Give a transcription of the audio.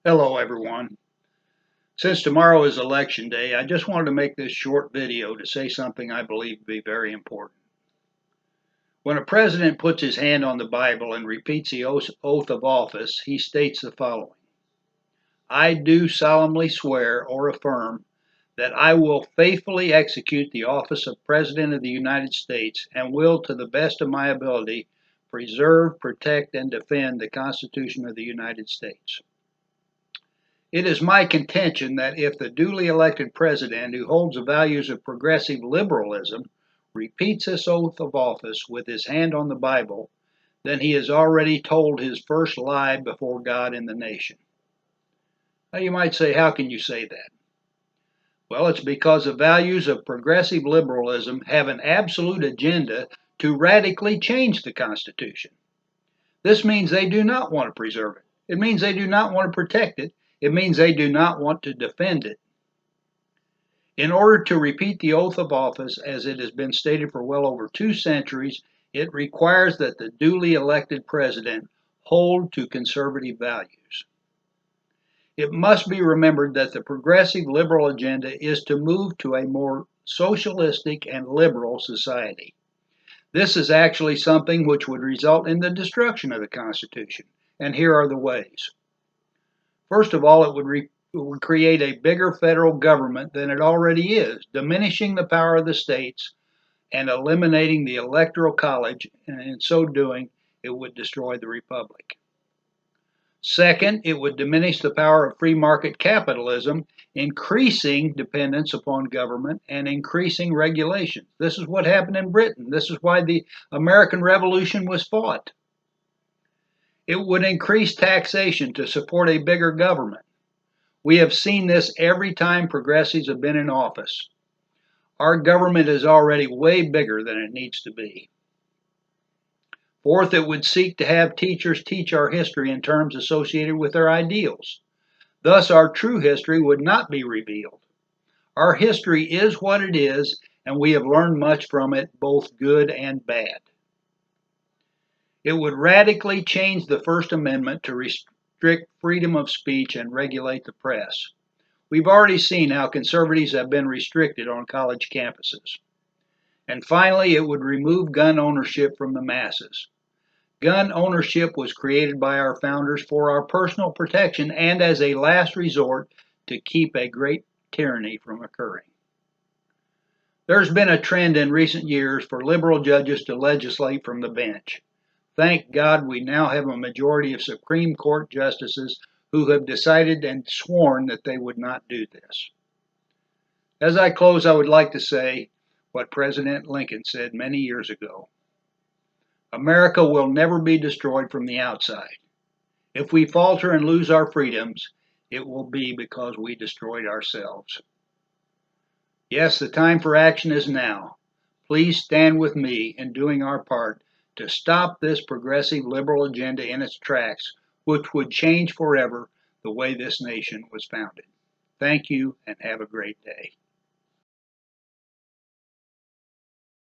Hello everyone. Since tomorrow is election day, I just wanted to make this short video to say something I believe to be very important. When a president puts his hand on the Bible and repeats the oath of office, he states the following: I do solemnly swear or affirm that I will faithfully execute the office of President of the United States and will, to the best of my ability, preserve, protect, and defend the Constitution of the United States. It is my contention that if the duly elected president, who holds the values of progressive liberalism, repeats this oath of office with his hand on the Bible, then he has already told his first lie before God and the nation. Now you might say, how can you say that? Well, it's because the values of progressive liberalism have an absolute agenda to radically change the Constitution. This means they do not want to preserve it. It means they do not want to protect it. It means they do not want to defend it. In order to repeat the oath of office, as it has been stated for well over 2 centuries, it requires that the duly elected president hold to conservative values. It must be remembered that the progressive liberal agenda is to move to a more socialistic and liberal society. This is actually something which would result in the destruction of the Constitution, and here are the ways. First of all, it would create a bigger federal government than it already is, diminishing the power of the states and eliminating the electoral college, and in so doing, it would destroy the republic. Second, it would diminish the power of free market capitalism, increasing dependence upon government and increasing regulation. This is what happened in Britain. This is why the American Revolution was fought. It would increase taxation to support a bigger government. We have seen this every time progressives have been in office. Our government is already way bigger than it needs to be. Fourth, it would seek to have teachers teach our history in terms associated with our ideals. Thus, our true history would not be revealed. Our history is what it is, and we have learned much from it, both good and bad. It would radically change the First Amendment to restrict freedom of speech and regulate the press. We've already seen how conservatives have been restricted on college campuses. And finally, it would remove gun ownership from the masses. Gun ownership was created by our founders for our personal protection and as a last resort to keep a great tyranny from occurring. There's been a trend in recent years for liberal judges to legislate from the bench. Thank God we now have a majority of Supreme Court justices who have decided and sworn that they would not do this. As I close, I would like to say what President Lincoln said many years ago: America will never be destroyed from the outside. If we falter and lose our freedoms, it will be because we destroyed ourselves. Yes, the time for action is now. Please stand with me in doing our part to stop this progressive liberal agenda in its tracks, which would change forever the way this nation was founded. Thank you and have a great day.